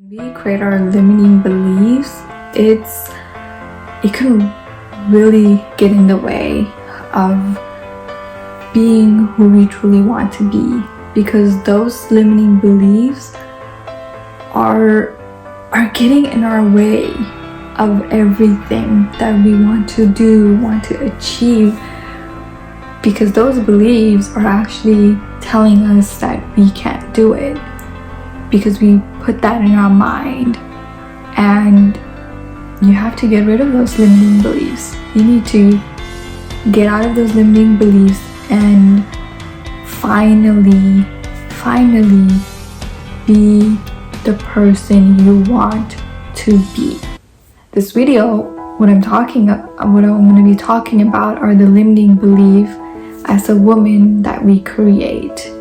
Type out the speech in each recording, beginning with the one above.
We create our limiting beliefs, it can really get in the way of being who we truly want to be, because those limiting beliefs are getting in our way of everything that we want to do, want to achieve, because those beliefs are actually telling us that we can't do it, because we put that in our mind. And you have to get rid of those limiting beliefs. You need to get out of those limiting beliefs and finally be the person you want to be. This video, what I'm going to be talking about are the limiting beliefs as a woman that we create,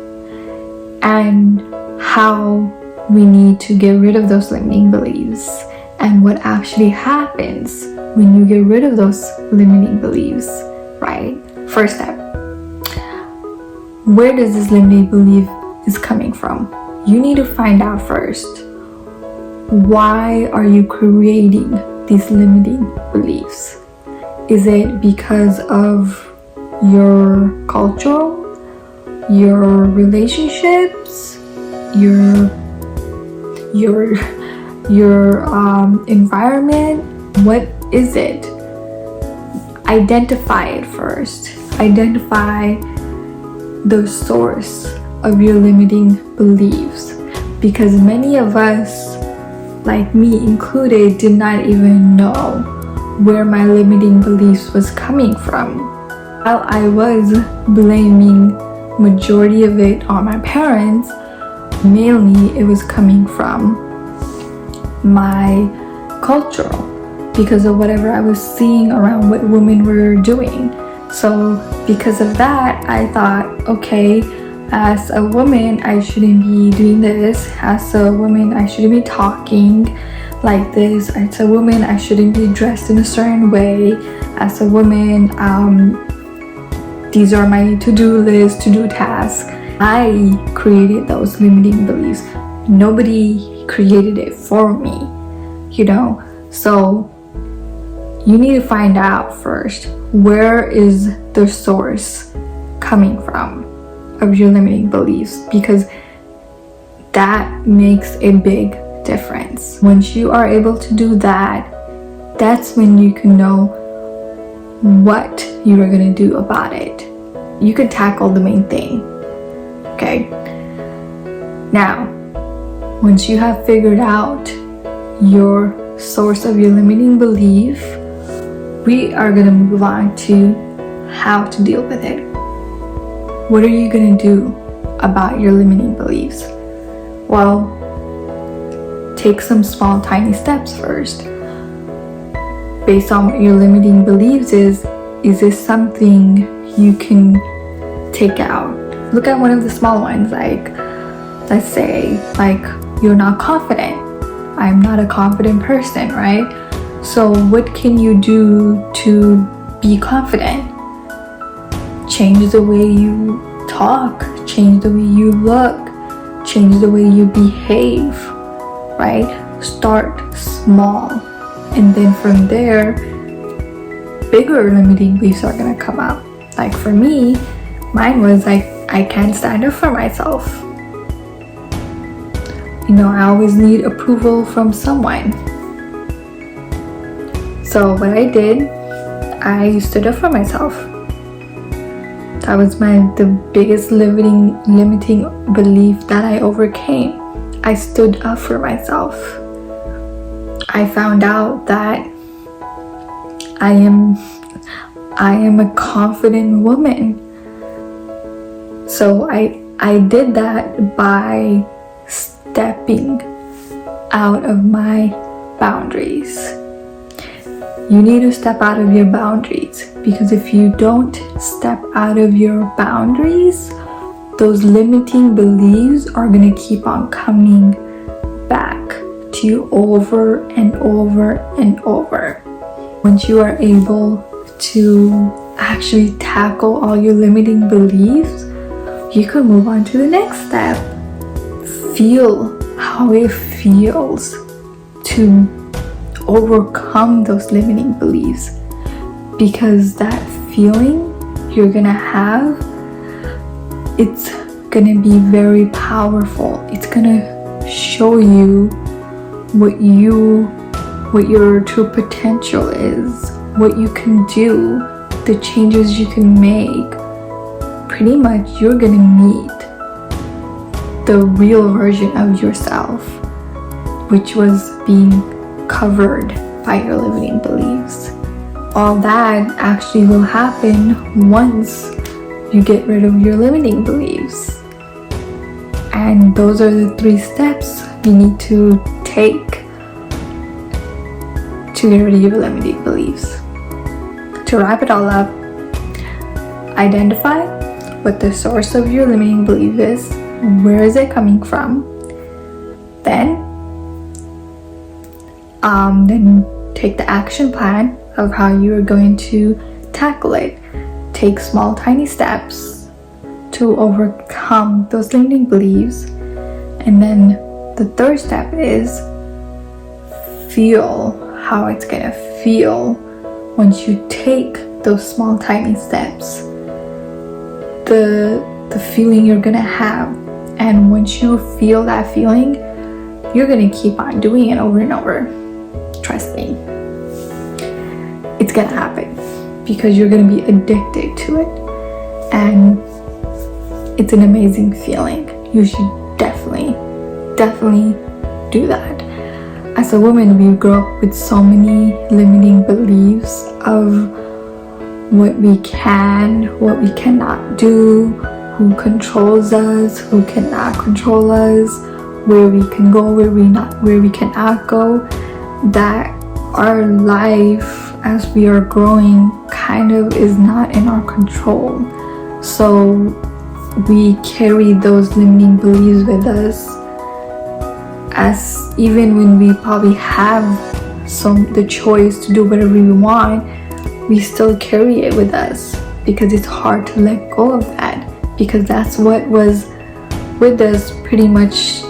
and how we need to get rid of those limiting beliefs, and what actually happens when you get rid of those limiting beliefs, right? First step, where does this limiting belief is coming from? You need to find out first, why are you creating these limiting beliefs? Is it because of your culture, your relationships, your environment? What is it? Identify it first. Identify the source of your limiting beliefs, because many of us, like me included, did not even know where my limiting beliefs was coming from. While I was blaming majority of it on my parents, mainly it was coming from my culture, because of whatever I was seeing around what women were doing. So because of that, I thought, okay, as a woman I shouldn't be doing this, as a woman I shouldn't be talking like this, as a woman I shouldn't be dressed in a certain way, as a woman these are my to-do list, to-do tasks. I created those limiting beliefs. Nobody created it for me, so you need to find out first, where is the source coming from of your limiting beliefs, because that makes a big difference. Once you are able to do that, that's when you can know what you are going to do about it. You can tackle the main thing. Okay, now once you have figured out your source of your limiting belief, we are going to move on to how to deal with it. What are you going to do about your limiting beliefs? Well, take some small tiny steps first. Based on what your limiting beliefs is this something you can take out? Look at one of the small ones, like let's say you're not confident. I'm not a confident person, right? So what can you do to be confident? Change the way you talk, change the way you look, change the way you behave, right? Start small, and then from there bigger limiting beliefs are gonna come out. Like for me, mine was I can't stand up for myself. I always need approval from someone. So what I did, I stood up for myself. That was the biggest limiting belief that I overcame. I stood up for myself. I found out that I am a confident woman. So I did that by stepping out of my boundaries. You need to step out of your boundaries, because if you don't step out of your boundaries, those limiting beliefs are going to keep on coming back to you over and over and over. Once you are able to actually tackle all your limiting beliefs, you can move on to the next step. Feel how it feels to overcome those limiting beliefs, because that feeling you're gonna have, it's gonna be very powerful. It's gonna show you what your true potential is, what you can do, the changes you can make. Pretty much you're gonna meet the real version of yourself, which was being covered by your limiting beliefs. All that actually will happen once you get rid of your limiting beliefs. And those are the 3 steps you need to take to get rid of your limiting beliefs. To wrap it all up, identify what the source of your limiting belief is. Where is it coming from? Then take the action plan of how you are going to tackle it. Take small, tiny steps to overcome those limiting beliefs. And then the 3rd step is feel how it's gonna feel once you take those small, tiny steps. The feeling you're gonna have. And once you feel that feeling, you're gonna keep on doing it over and over. Trust me. It's gonna happen because you're gonna be addicted to it. And it's an amazing feeling. You should definitely do that. As a woman, we grow up with so many limiting beliefs of what we can, what we cannot do, who controls us, who cannot control us, where we can go, where we cannot go, that our life as we are growing kind of is not in our control. So we carry those limiting beliefs with us, as even when we probably have the choice to do whatever we want, we still carry it with us because it's hard to let go of that, because that's what was with us pretty much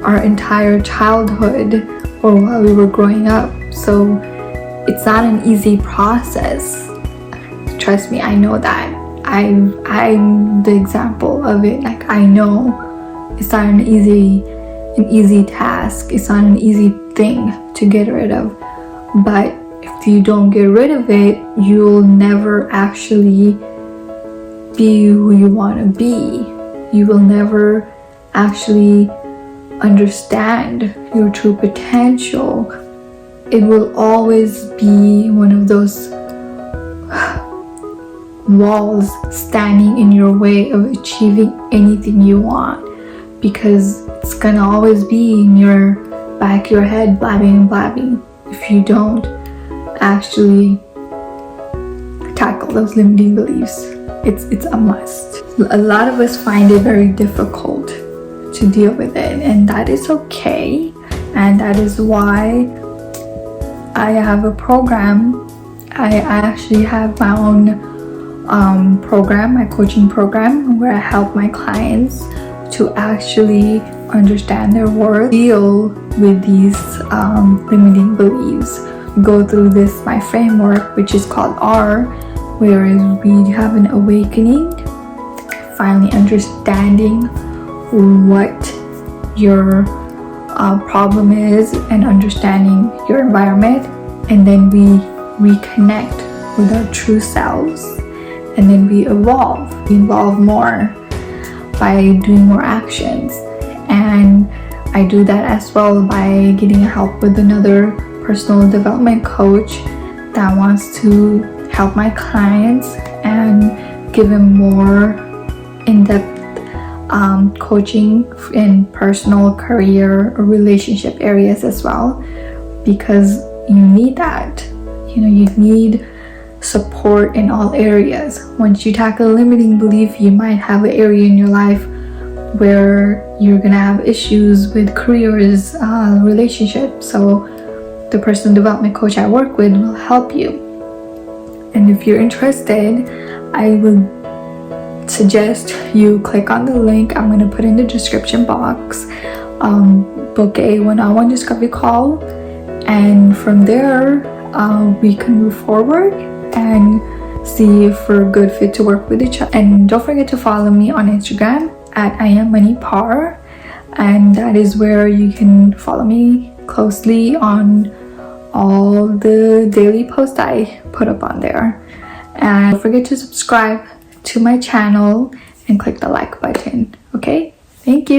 our entire childhood or while we were growing up. So it's not an easy process. Trust me, I know that. I'm the example of it. Like, I know it's not an easy task. It's not an easy thing to get rid of. But if you don't get rid of it, you'll never actually be who you want to be. You will never actually understand your true potential. It will always be one of those walls standing in your way of achieving anything you want, because it's gonna always be in your back of your head, blabbing if you don't actually tackle those limiting beliefs. It's a must. A lot of us find it very difficult to deal with it, and that is okay. And that is why I have a program. I actually have my own program, my coaching program, where I help my clients to actually understand their worth, deal with these limiting beliefs, go through my framework, which is called R, where we have an awakening, finally understanding what your problem is and understanding your environment, and then we reconnect with our true selves, and then we evolve more by doing more actions. And I do that as well by getting help with another personal development coach that wants to help my clients and give them more in-depth coaching in personal, career, or relationship areas as well, because you need that. You need support in all areas. Once you tackle a limiting belief, you might have an area in your life where you're gonna have issues with careers, relationships. So the personal development coach I work with will help you. And if you're interested, I would suggest you click on the link I'm going to put in the description box. book a one-on-one discovery call, and from there we can move forward and see if we're a good fit to work with each other. And don't forget to follow me on Instagram at IamMoneyPar, and that is where you can follow me closely on all the daily posts I put up on there. And don't forget to subscribe to my channel and click the like button. Okay, thank you.